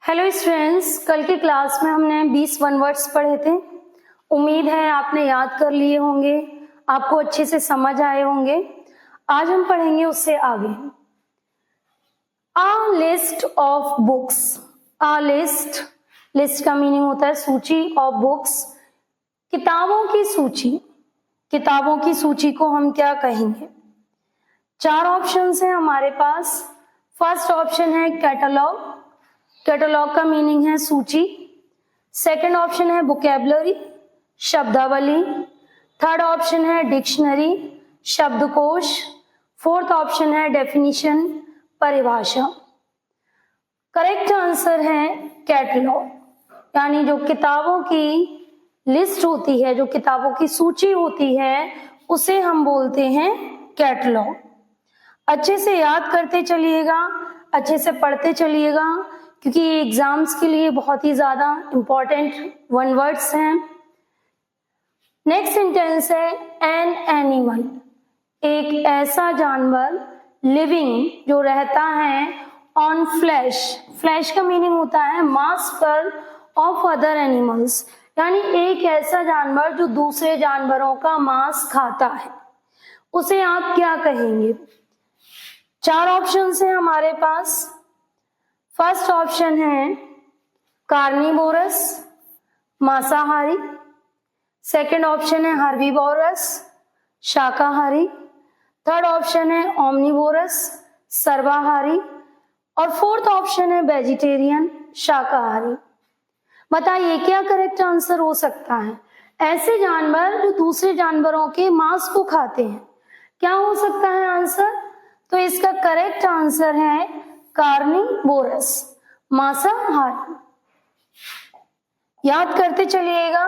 Hello students, कल की class में हमने 20 वन वर्ड्स पढ़े थे। उम्मीद है आपने याद कर लिए होंगे, आपको अच्छे से समझ आए होंगे। आज हम पढ़ेंगे उससे आगे। A list of books. A list का मीनिंग होता है सूची, ऑफ बुक्स किताबों की सूची। किताबों की सूची को हम क्या कहेंगे? 4 ऑप्शंस हैं हमारे पास। फर्स्ट ऑप्शन है कैटलॉग। कैटलॉग का मीनिंग है सूची। सेकंड ऑप्शन है वोकैबुलरी, शब्दावली। थर्ड ऑप्शन है डिक्शनरी, शब्दकोश। फोर्थ ऑप्शन है डेफिनेशन, परिभाषा। करेक्ट आंसर है कैटलॉग, यानी जो किताबों की लिस्ट होती है, जो किताबों की सूची होती है, उसे हम बोलते हैं कैटलॉग। अच्छे से याद करते चलिएगा, अच्छे से पढ़ते चलिएगा, क्योंकि ये एग्जाम्स के लिए बहुत ही ज्यादा इंपॉर्टेंट वन वर्ड्स हैं। नेक्स्ट सेंटेंस है एन एनिमल। एक ऐसा जानवर, लिविंग जो रहता है, ऑन फ्लैश। फ्लैश का मीनिंग होता है मांस पर, ऑफ अदर एनिमल्स, यानी एक ऐसा जानवर जो दूसरे जानवरों का मांस खाता है, उसे आप क्या कहेंगे? 4 ऑप्शंस हैं हमारे पास। फर्स्ट ऑप्शन है कार्निवोरस, मांसाहारी। सेकंड ऑप्शन है हर्बीवोरस, शाकाहारी। थर्ड ऑप्शन है ओमनिवोरस, सर्वाहारी। और फोर्थ ऑप्शन है वेजिटेरियन, शाकाहारी। बताइए क्या करेक्ट आंसर हो सकता है? ऐसे जानवर जो दूसरे जानवरों के मांस को खाते हैं, क्या हो सकता है आंसर? तो इसका करेक्ट आंसर है कार्निवोरस, मांसाहारी। याद करते चलिएगा।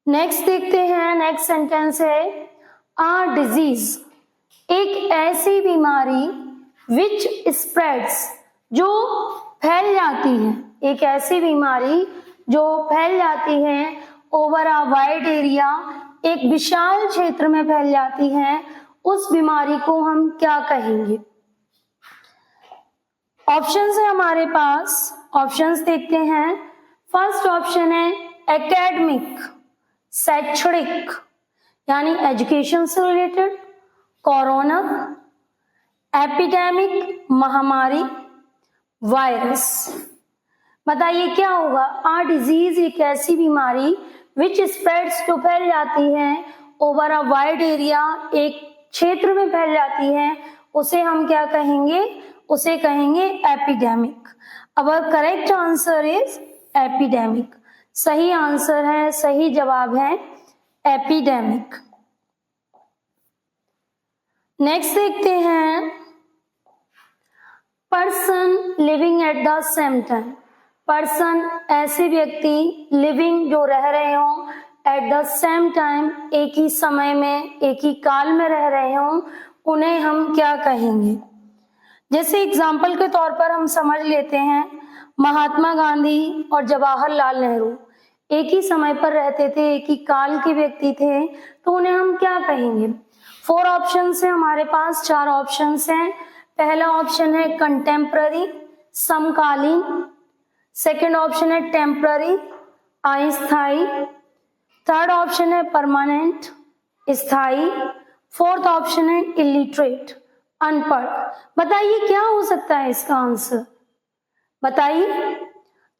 नेक्स्ट देखते हैं। नेक्स्ट सेंटेंस है आ डिजीज। एक ऐसी बीमारी विच स्प्रेड्स, जो फैल जाती है। एक ऐसी बीमारी जो फैल जाती है ओवर अ वाइड एरिया, एक विशाल क्षेत्र में फैल जाती है, उस बीमारी को हम क्या कहेंगे? ऑप्शंस है हमारे पास। ऑप्शंस देखते हैं। फर्स्ट ऑप्शन है एकेडमिक, शैक्षणिक, यानी एजुकेशन से रिलेटेड। कोरोना, एपिडेमिक, महामारी, वायरस। बताइए क्या होगा? आ डिजीज एक ऐसी बीमारी विच स्प्रेड्स, जो फैल जाती है ओवर अ वाइड एरिया, एक क्षेत्र में फैल जाती है, उसे हम क्या कहेंगे? उसे कहेंगे epidemic. Our correct answer is epidemic. सही आंसर है, सही जवाब है एपिडेमिक। नेक्स्ट देखते हैं person living at the same time. Person ऐसे व्यक्ति, लिविंग जो रह रहे हो, एट द सेम टाइम एक ही समय में, एक ही काल में रह रहे हो, उन्हें हम क्या कहेंगे? जैसे एग्जाम्पल के तौर पर हम समझ लेते हैं, महात्मा गांधी और जवाहरलाल नेहरू एक ही समय पर रहते थे, एक ही काल के व्यक्ति थे, तो उन्हें हम क्या कहेंगे? 4 ऑप्शन है हमारे पास। 4 ऑप्शन हैं। पहला ऑप्शन है कंटेम्प्ररी, समकालीन। सेकंड ऑप्शन है टेम्पररी, अस्थाई। थर्ड ऑप्शन है परमानेंट, स्थाई। फोर्थ ऑप्शन है इलिटरेट, अनपढ़। बताइए क्या हो सकता है इसका आंसर? बताइए।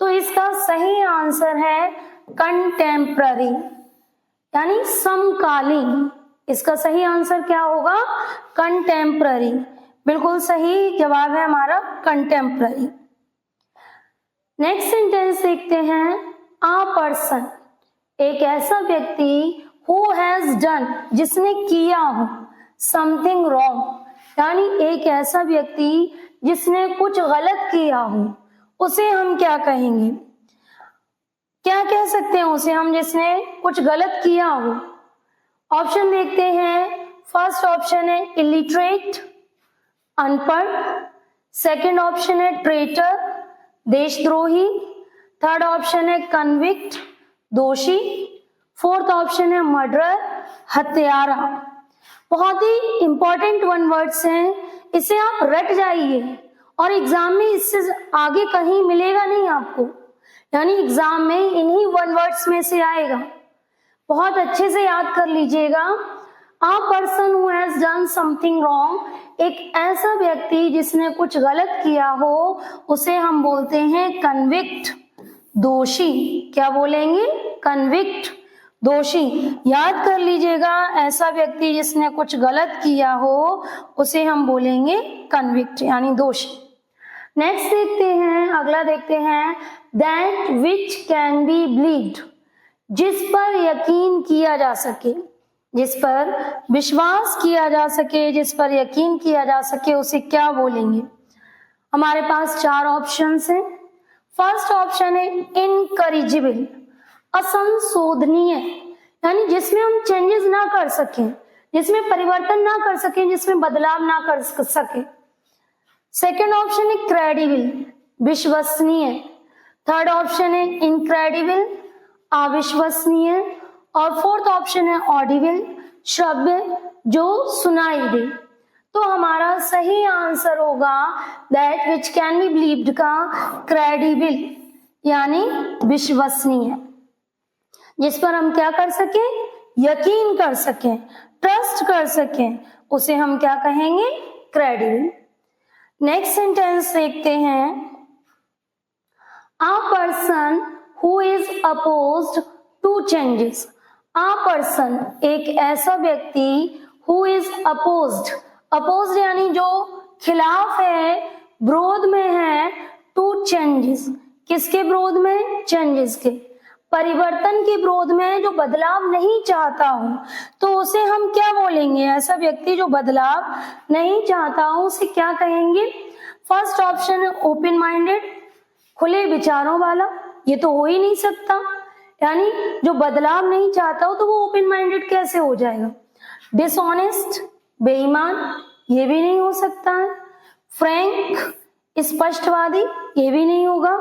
तो इसका सही आंसर है कंटेम्प्ररी, यानी समकालीन। इसका सही आंसर क्या होगा? कंटेम्प्ररी। बिल्कुल सही जवाब है हमारा कंटेम्प्ररी। नेक्स्ट सेंटेंस देखते हैं। आ पर्सन, एक ऐसा व्यक्ति, हु हैज डन, जिसने किया हो, समथिंग रॉन्ग, यानी एक ऐसा व्यक्ति जिसने कुछ गलत किया हो, उसे हम क्या कहेंगे? क्या कह सकते हैं उसे हम, जिसने कुछ गलत किया हो? ऑप्शन देखते हैं। फर्स्ट ऑप्शन है इलिटरेट, अनपढ़। सेकंड ऑप्शन है ट्रेटर, देशद्रोही। थर्ड ऑप्शन है कन्विक्ट, दोषी। फोर्थ ऑप्शन है मर्डरर, हत्यारा। बहुत ही इंपॉर्टेंट वन वर्ड्स हैं, इसे आप रट जाइए और एग्जाम में इससे आगे कहीं मिलेगा नहीं आपको, यानी एग्जाम में इन्हीं वन वर्ड्स में से आएगा। बहुत अच्छे से याद कर लीजिएगा। अ person who has done something wrong, एक ऐसा व्यक्ति जिसने कुछ गलत किया हो उसे हम बोलते हैं कन्विक्ट, दोषी। क्या बोलेंगे? कन्विक्ट, दोषी। याद कर लीजिएगा, ऐसा व्यक्ति जिसने कुछ गलत किया हो उसे हम बोलेंगे कन्विक्ट यानी दोषी। नेक्स्ट देखते हैं, अगला देखते हैं, that which can be believed, जिस पर यकीन किया जा सके, जिस पर विश्वास किया जा सके, जिस पर यकीन किया जा सके, उसे क्या बोलेंगे? हमारे पास 4 ऑप्शंस हैं। फर्स्ट ऑप्शन है इनकरिजिबल, असंशोधनीय, यानी जिसमें हम चेंजेस ना कर सकें, जिसमें परिवर्तन ना कर सकें, जिसमें बदलाव ना कर सके। सेकेंड ऑप्शन है क्रेडिबल, विश्वसनीय। थर्ड ऑप्शन है इनक्रेडिबल, अविश्वसनीय। और फोर्थ ऑप्शन है ऑडिबल, श्रव्य, जो सुनाई दे। तो हमारा सही आंसर होगा that which can be believed का क्रेडिबल यानी विश्वसनीय, जिस पर हम क्या कर सके? यकीन कर सकें, ट्रस्ट कर सकें, उसे हम क्या कहेंगे? क्रेडिबल। नेक्स्ट सेंटेंस देखते हैं, a person who is opposed to changes. A person एक ऐसा व्यक्ति, हु इज अपोज्ड, अपोज्ड यानी जो खिलाफ है, विरोध में है, टू चेंजेस, किसके विरोध में? चेंजेस के, परिवर्तन के विरोध में, जो बदलाव नहीं चाहता हूं, तो उसे हम क्या बोलेंगे? ऐसा व्यक्ति जो बदलाव नहीं चाहता हूं उसे क्या कहेंगे? फर्स्ट ऑप्शन है ओपन माइंडेड, खुले विचारों वाला, ये तो हो ही नहीं सकता, यानी जो बदलाव नहीं चाहता हो तो वो ओपन माइंडेड कैसे हो जाएगा? डिसऑनेस्ट, बेईमान, ये भी नहीं हो सकता है। फ्रैंक, स्पष्टवादी, ये भी नहीं होगा।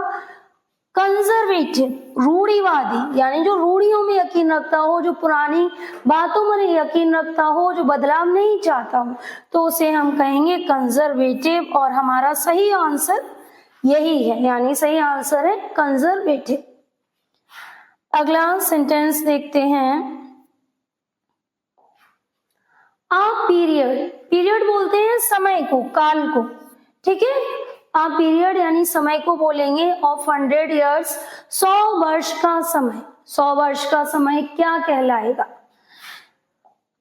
कंजर्वेटिव, रूढ़िवादी, यानी जो रूढ़ियों में यकीन रखता हो, जो पुरानी बातों में यकीन रखता हो, जो बदलाव नहीं चाहता हो, तो उसे हम कहेंगे कंजर्वेटिव। और हमारा सही आंसर यही है, यानी सही आंसर है कंजर्वेटिव। अगला सेंटेंस देखते हैं, आ पीरियड, पीरियड बोलते हैं समय को, काल को, ठीक है। आ पीरियड यानी समय को बोलेंगे ऑफ 100 ईयर्स, 100 वर्ष का समय। 100 वर्ष का समय क्या कहलाएगा?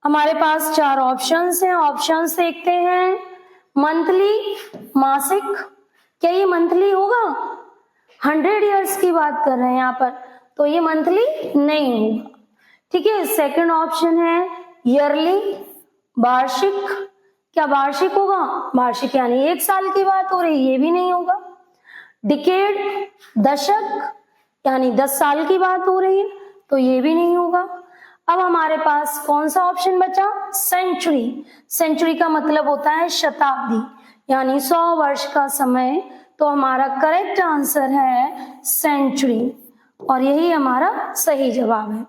हमारे पास 4 ऑप्शंस हैं, ऑप्शंस देखते हैं। मंथली, मासिक, क्या ये मंथली होगा? 100 ईयर्स की बात कर रहे हैं यहाँ पर, तो ये मंथली नहीं होगा, ठीक है। सेकंड ऑप्शन है ईयरली, वार्षिक, क्या वार्षिक होगा? वार्षिक यानी 1 साल की बात हो रही है, ये भी नहीं होगा। डिकेड, दशक, यानी 10 साल की बात हो रही है, तो ये भी नहीं होगा। अब हमारे पास कौन सा ऑप्शन बचा? सेंचुरी। सेंचुरी का मतलब होता है शताब्दी, यानी 100 वर्ष का समय। तो हमारा करेक्ट आंसर है सेंचुरी, और यही हमारा सही जवाब है।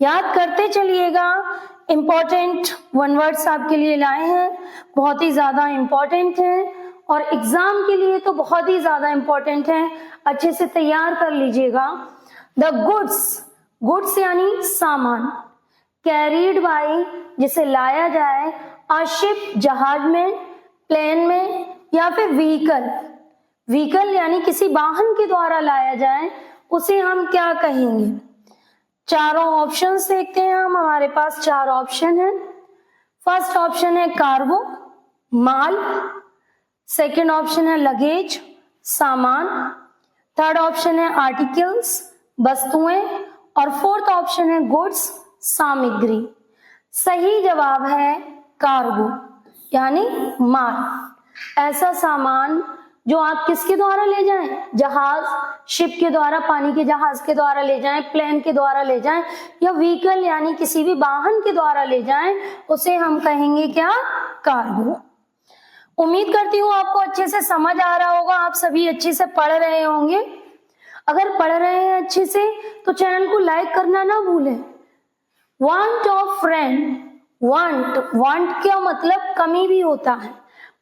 याद करते चलिएगा, इंपॉर्टेंट 1 वर्ड्स आपके लिए लाए हैं, बहुत ही ज्यादा इंपॉर्टेंट हैं और एग्जाम के लिए तो बहुत ही ज्यादा इंपॉर्टेंट है, अच्छे से तैयार कर लीजिएगा। द गुड्स, गुड्स यानी सामान, कैरीड बाई, जिसे लाया जाए, अ शिप, जहाज में, प्लेन में, या फिर व्हीकल, व्हीकल यानी किसी वाहन के द्वारा लाया जाए, उसे हम क्या कहेंगे? चारों ऑप्शंस देखते हैं हम, हमारे पास 4 ऑप्शन है। फर्स्ट ऑप्शन है कार्गो, माल। सेकंड ऑप्शन है लगेज, सामान। थर्ड ऑप्शन है आर्टिकल्स, वस्तुएं। और फोर्थ ऑप्शन है गुड्स, सामग्री। सही जवाब है कार्गो यानी माल, ऐसा सामान जो आप किसके द्वारा ले जाएं? जहाज, शिप के द्वारा, पानी के जहाज के द्वारा ले जाएं, प्लेन के द्वारा ले जाएं, या व्हीकल यानी किसी भी वाहन के द्वारा ले जाएं, उसे हम कहेंगे क्या? कार्गो। उम्मीद करती हूँ आपको अच्छे से समझ आ रहा होगा, आप सभी अच्छे से पढ़ रहे होंगे। अगर पढ़ रहे हैं अच्छे से तो चैनल को लाइक करना ना भूलें। Want of friend, want, want क्या मतलब? कमी भी होता है।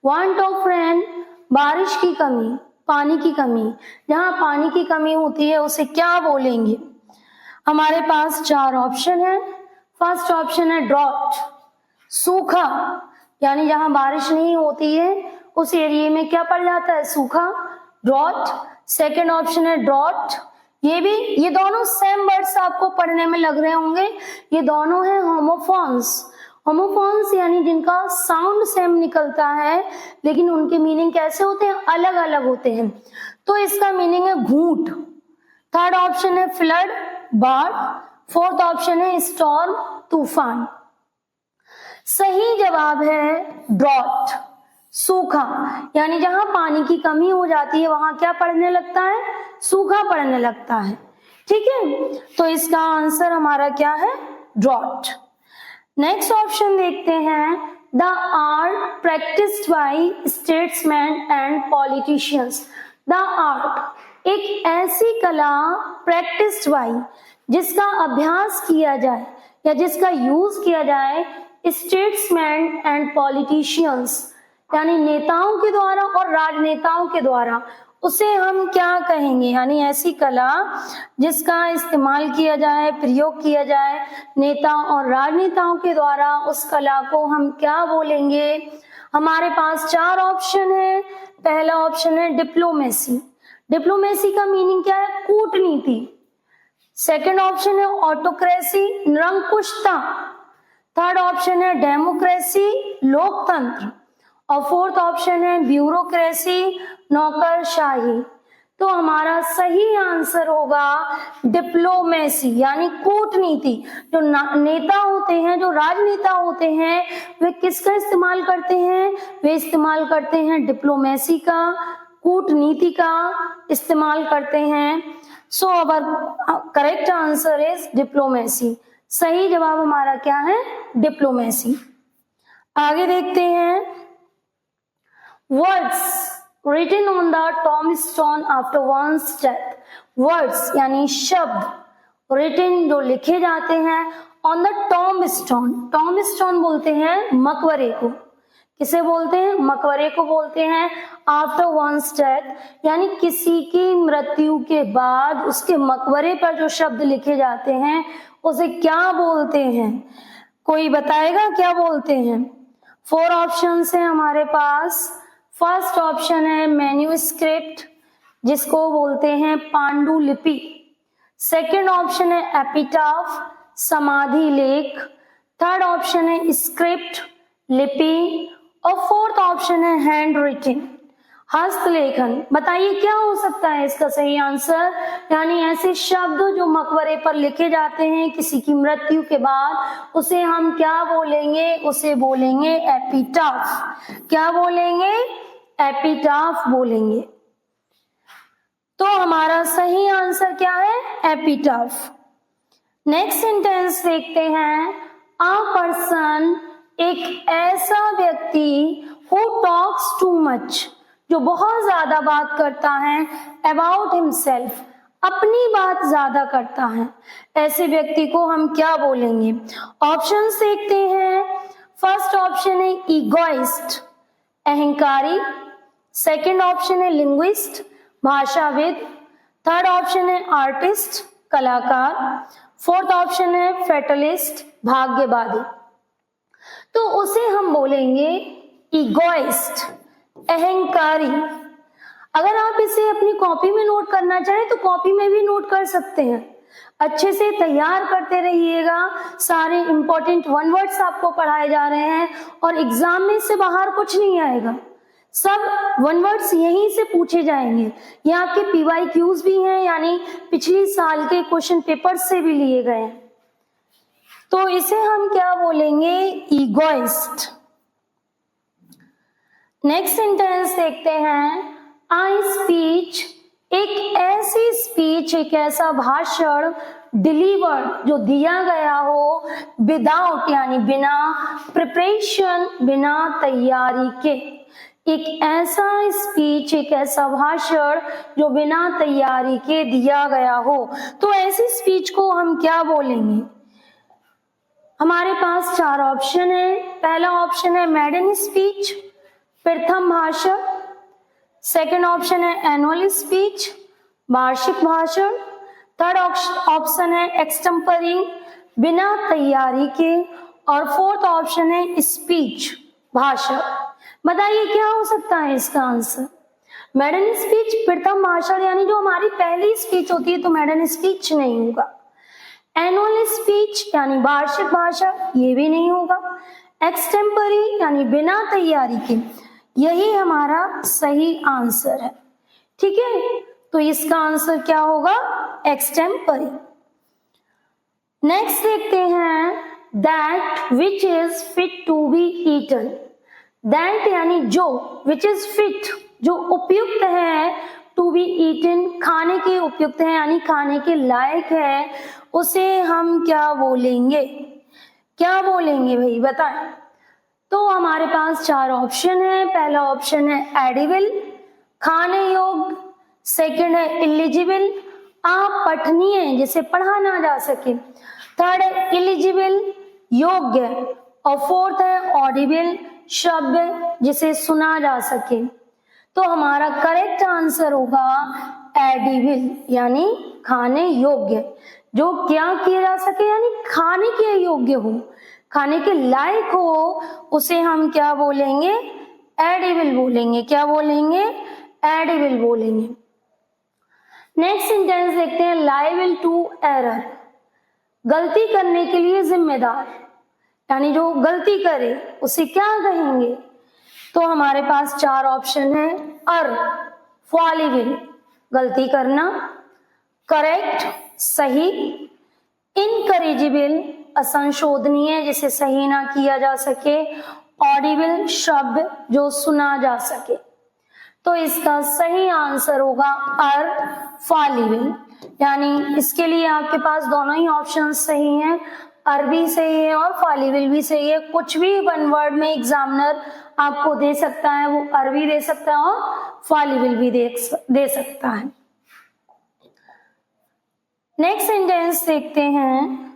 वांट ऑफ फ्रेंड बारिश की कमी, पानी की कमी, जहां पानी की कमी होती है उसे क्या बोलेंगे? हमारे पास 4 ऑप्शन है। फर्स्ट ऑप्शन है ड्रॉट, सूखा, यानी जहां बारिश नहीं होती है उस एरिया में क्या पड़ जाता है? सूखा, ड्रॉट। सेकेंड ऑप्शन है ड्रॉट, ये दोनों सेम वर्ड्स आपको पढ़ने में लग रहे होंगे, ये दोनों हैं होमोफोन्स। होमोफोन्स यानी जिनका साउंड सेम निकलता है लेकिन उनके मीनिंग कैसे होते हैं? अलग अलग होते हैं। तो इसका मीनिंग है घूंट। थर्ड ऑप्शन है फ्लड, बाढ़। फोर्थ ऑप्शन है स्टॉर्म, तूफान। सही जवाब है ड्रॉट, सूखा, यानी जहां पानी की कमी हो जाती है वहां क्या पड़ने लगता है? सूखा पड़ने लगता है। ठीक है, तो इसका आंसर हमारा क्या है? ड्रॉट। नेक्स्ट ऑप्शन देखते हैं, the art practised by statesman and politicians. The art एक ऐसी कला, प्रैक्टिस्ड बाय जिसका अभ्यास किया जाए या जिसका यूज किया जाए स्टेट्समैन एंड पॉलिटिशियंस, यानी नेताओं के द्वारा और राजनेताओं के द्वारा, उसे हम क्या कहेंगे? यानी ऐसी कला जिसका इस्तेमाल किया जाए, प्रयोग किया जाए नेता और राजनेताओं के द्वारा, उस कला को हम क्या बोलेंगे? हमारे पास 4 ऑप्शन है। पहला ऑप्शन है डिप्लोमेसी। डिप्लोमेसी का मीनिंग क्या है? कूटनीति। सेकंड ऑप्शन है ऑटोक्रेसी, निरंकुशता। थर्ड ऑप्शन है डेमोक्रेसी, लोकतंत्र। और फोर्थ ऑप्शन है ब्यूरोक्रेसी, नौकरशाही। तो हमारा सही आंसर होगा डिप्लोमेसी, यानी कूटनीति। जो नेता होते हैं, जो राजनेता होते हैं, वे किसका इस्तेमाल करते हैं? वे इस्तेमाल करते हैं डिप्लोमेसी का, कूटनीति का इस्तेमाल करते हैं। So our correct answer is diplomacy. सही जवाब हमारा क्या है? डिप्लोमेसी। आगे देखते हैं, words written on the tombstone after one's death। Words यानी शब्द, written जो लिखे जाते हैं, on the tombstone। tombstone बोलते हैं मकबरे को। किसे बोलते हैं? मकबरे को बोलते हैं। आफ्टर one's death यानी किसी की मृत्यु के बाद उसके मकबरे पर जो शब्द लिखे जाते हैं उसे क्या बोलते हैं? कोई बताएगा क्या बोलते हैं? 4 ऑप्शन है हमारे पास। फर्स्ट ऑप्शन है मैन्यूस्क्रिप्ट, जिसको बोलते हैं पांडुलिपि। सेकंड ऑप्शन है एपिटाफ, समाधि लेख। थर्ड ऑप्शन है स्क्रिप्ट, लिपि। और फोर्थ ऑप्शन है हैंड रिटन, हस्तलेखन। बताइए क्या हो सकता है इसका सही आंसर? यानी ऐसे शब्द जो मकबरे पर लिखे जाते हैं किसी की मृत्यु के बाद, उसे हम क्या बोलेंगे? उसे बोलेंगे एपिटाफ। क्या बोलेंगे? एपिटाफ बोलेंगे। तो हमारा सही आंसर क्या है? एपिटाफ। नेक्स्ट सेंटेंस देखते हैं, अ पर्सन एक ऐसा व्यक्ति हु टॉक्स टू मच, जो बहुत ज्यादा बात करता है, अबाउट हिमसेल्फ, अपनी बात ज्यादा करता है, ऐसे व्यक्ति को हम क्या बोलेंगे? ऑप्शन देखते हैं। फर्स्ट ऑप्शन है ईगोइस्ट, अहंकारी। सेकंड ऑप्शन है लिंग्विस्ट, भाषाविद। थर्ड ऑप्शन है आर्टिस्ट, कलाकार। फोर्थ ऑप्शन है फेटलिस्ट, भाग्यवादी। तो उसे हम बोलेंगे ईगोइस्ट, अहंकारी। अगर आप इसे अपनी कॉपी में नोट करना चाहें तो कॉपी में भी नोट कर सकते हैं। अच्छे से तैयार करते रहिएगा। सारे इंपॉर्टेंट 1 वर्ड्स आपको पढ़ाए जा रहे हैं और एग्जाम में से बाहर कुछ नहीं आएगा। सब 1 वर्ड्स यहीं से पूछे जाएंगे। ये आपके PYQs भी हैं, यानी पिछली साल के क्वेश्चन पेपर से भी लिए गए हैं। तो इसे हम क्या बोलेंगे? ईगोइस्ट। नेक्स्ट सेंटेंस देखते हैं, आई स्पीच एक ऐसी स्पीच, एक ऐसा भाषण, डिलीवर्ड जो दिया गया हो, विदाउट यानी बिना, प्रिपरेशन बिना तैयारी के। एक ऐसा स्पीच, एक ऐसा भाषण जो बिना तैयारी के दिया गया हो। तो ऐसी स्पीच को हम क्या बोलेंगे? हमारे पास 4 ऑप्शन है। पहला ऑप्शन है मेडन स्पीच, प्रथम भाषण। सेकंड ऑप्शन है एनुअल स्पीच, वार्षिक भाषण। थर्ड ऑप्शन है एक्सटेम्परिंग, बिना तैयारी के। और फोर्थ ऑप्शन है स्पीच, भाषण। बताइए क्या हो सकता है इसका आंसर? मेडन स्पीच, प्रथम भाषण, यानी जो हमारी पहली स्पीच होती है, तो मेडन स्पीच नहीं होगा। एनुअल स्पीच यानी वार्षिक भाषण, ये भी नहीं होगा। एक्सटेम्परी यानी बिना तैयारी के, यही हमारा सही आंसर है। ठीक है, तो इसका आंसर क्या होगा? एक्सटेम्परी। नेक्स्ट देखते हैं that which is fit to be eaten. That यानी जो, विच इज फिट जो उपयुक्त है, टू बी ईटन खाने के उपयुक्त है यानी खाने के लायक है, उसे हम क्या बोलेंगे? क्या बोलेंगे भाई बताएं। तो हमारे पास चार ऑप्शन है। पहला ऑप्शन है एडिबल, खाने योग्य। सेकंड है इलिजिबल, अपठनीय, जिसे पढ़ा ना जा सके। थर्ड है इलिजिबल, योग्य। और फोर्थ है ऑडिबल, शब्द जिसे सुना जा सके। तो हमारा करेक्ट आंसर होगा एडिबल यानी खाने योग्य, जो क्या किया जा सके यानी खाने के योग्य हो, खाने के लायक हो, उसे हम क्या बोलेंगे? एडिबल बोलेंगे। क्या बोलेंगे? एडिबल बोलेंगे। नेक्स्ट सेंटेंस देखते हैं लायबल टू एरर, गलती करने के लिए जिम्मेदार, यानी जो गलती करे उसे क्या कहेंगे? तो हमारे पास चार ऑप्शन है। फॉलिबल गलती करना, करेक्ट सही, इनकरेजिबल असंशोधनीय जिसे सही ना किया जा सके, ऑडिबल शब्द जो सुना जा सके। तो इसका सही आंसर होगा फॉलिबल, यानी इसके लिए आपके पास दोनों ही ऑप्शन सही हैं, अरबी सही है और फॉलिबल भी सही है। कुछ भी वन वर्ड में एग्जामिनर आपको दे सकता है, वो अरबी दे सकता है और फॉलिबल भी दे सकता है। नेक्स्ट सेंटेंस देखते हैं।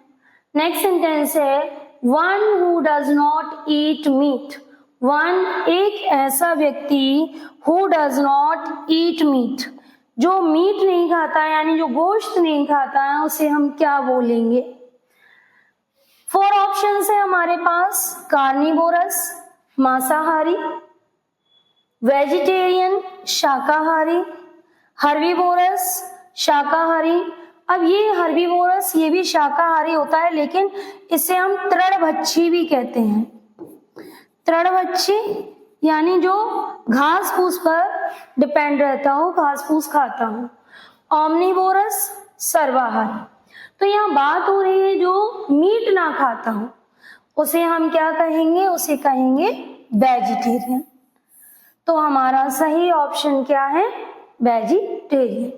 नेक्स्ट सेंटेंस है one who does not eat meat. One एक ऐसा व्यक्ति, who does not eat meat जो मीट नहीं खाता है यानी जो गोश्त नहीं खाता है, उसे हम क्या बोलेंगे? फोर ऑप्शंस है हमारे पास। कार्निवोरस मांसाहारी, वेजिटेरियन शाकाहारी, हर्बीवोरस शाकाहारी। अब ये हर्बीवोरस ये भी शाकाहारी होता है, लेकिन इसे हम तृणभक्षी भी कहते हैं। तृणभक्षी यानी जो घास फूस पर डिपेंड रहता हो, घास फूस खाता हो। ओमनिवोरस सर्वाहारी। तो यहाँ बात हो रही है जो मीट ना खाता हो, उसे हम क्या कहेंगे? उसे कहेंगे वेजिटेरियन। तो हमारा सही ऑप्शन क्या है? वेजिटेरियन।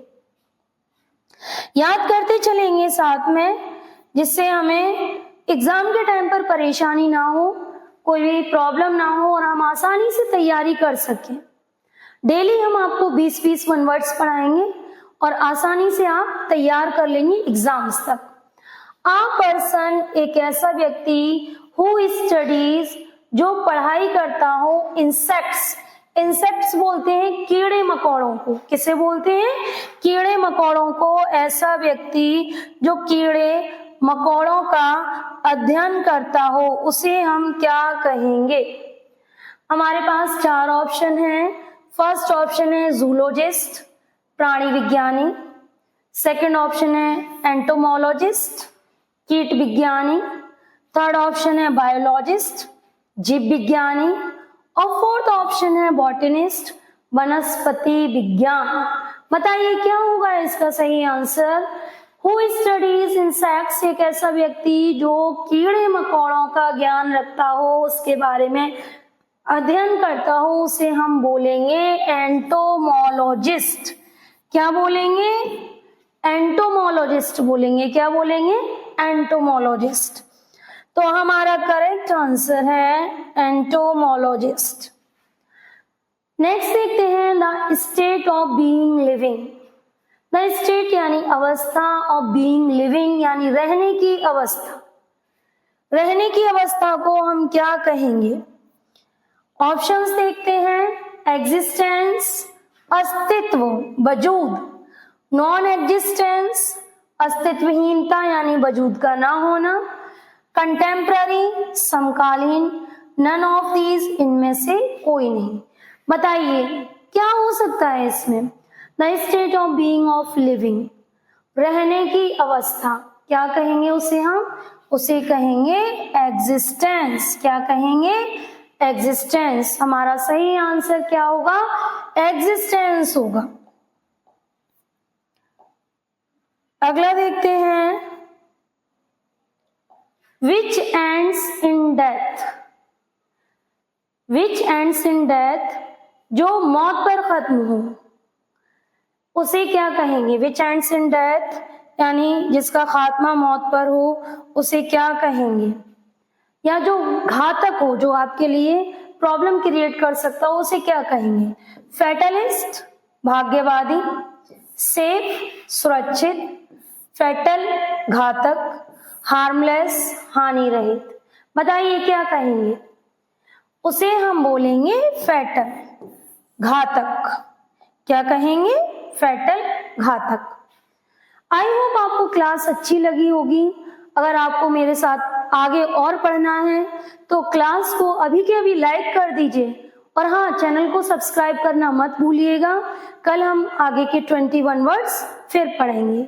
याद करते चलेंगे साथ में, जिससे हमें एग्जाम के टाइम पर परेशानी ना हो, कोई भी प्रॉब्लम ना हो और हम आसानी से तैयारी कर सकें। डेली हम आपको 20-20 वन वर्ड्स पढ़ाएंगे और आसानी से आप तैयार कर लेंगे एग्जाम्स तक। आ पर्सन एक ऐसा व्यक्ति, हु स्टडीज जो पढ़ाई करता हो, इंसेक्ट्स। इंसेक्ट्स बोलते हैं कीड़े मकोड़ों को। किसे बोलते हैं? कीड़े मकोड़ों को। ऐसा व्यक्ति जो कीड़े मकोड़ों का अध्ययन करता हो, उसे हम क्या कहेंगे? हमारे पास चार ऑप्शन हैं। फर्स्ट ऑप्शन है जूलॉजिस्ट, प्राणी विज्ञानी। सेकंड ऑप्शन है एंटोमोलॉजिस्ट, कीट विज्ञानी। थर्ड ऑप्शन है बायोलॉजिस्ट, जीव विज्ञानी। और फोर्थ ऑप्शन है बॉटनिस्ट, वनस्पति विज्ञान। बताइए क्या होगा इसका सही आंसर? हु स्टडीज इंसेक्ट्स एक ऐसा व्यक्ति जो कीड़े मकोड़ों का ज्ञान रखता हो, उसके बारे में अध्ययन करता हो, उसे हम बोलेंगे एंटोमोलॉजिस्ट। क्या बोलेंगे? एंटोमोलॉजिस्ट बोलेंगे। क्या बोलेंगे? एंटोमोलॉजिस्ट। तो हमारा करेक्ट आंसर है एंटोमोलॉजिस्ट। नेक्स्ट देखते हैं the state of being living. The state यानी अवस्था, ऑफ बीइंग लिविंग यानी रहने की अवस्था। रहने की अवस्था को हम क्या कहेंगे? ऑप्शंस देखते हैं। एग्जिस्टेंस, अस्तित्व, वजूद। नॉन एग्जिस्टेंस, अस्तित्वहीनता यानी वजूद का ना होना। कंटेम्प्ररी, समकालीन। नन ऑफ दीज, इनमें से कोई नहीं। बताइए क्या हो सकता है इसमें? The state of being, of living, रहने की अवस्था। क्या कहेंगे उसे हम? उसे कहेंगे एग्जिस्टेंस। क्या कहेंगे? एग्जिस्टेंस। हमारा सही आंसर क्या होगा? एग्जिस्टेंस होगा। अगला देखते हैं, विच ends in death. Which ends in death, जो मौत पर खत्म हो, उसे क्या कहेंगे? विच एंड्स इन डेथ यानी जिसका खात्मा मौत पर हो, उसे क्या कहेंगे? या जो घातक हो, जो आपके लिए प्रॉब्लम क्रिएट कर सकता हो, उसे क्या कहेंगे? फैटलिस्ट, भाग्यवादी। सेफ, सुरक्षित। फैटल, घातक। हार्मलेस, हानि रहित। बताइए क्या कहेंगे? उसे हम बोलेंगे फैटल, घातक। क्या कहेंगे? फैटल, घातक। आई होप आपको क्लास अच्छी लगी होगी। अगर आपको मेरे साथ आगे और पढ़ना है तो क्लास को अभी के अभी लाइक कर दीजिए, और हाँ, चैनल को सब्सक्राइब करना मत भूलिएगा। कल हम आगे के 21 वर्ड्स फिर पढ़ेंगे।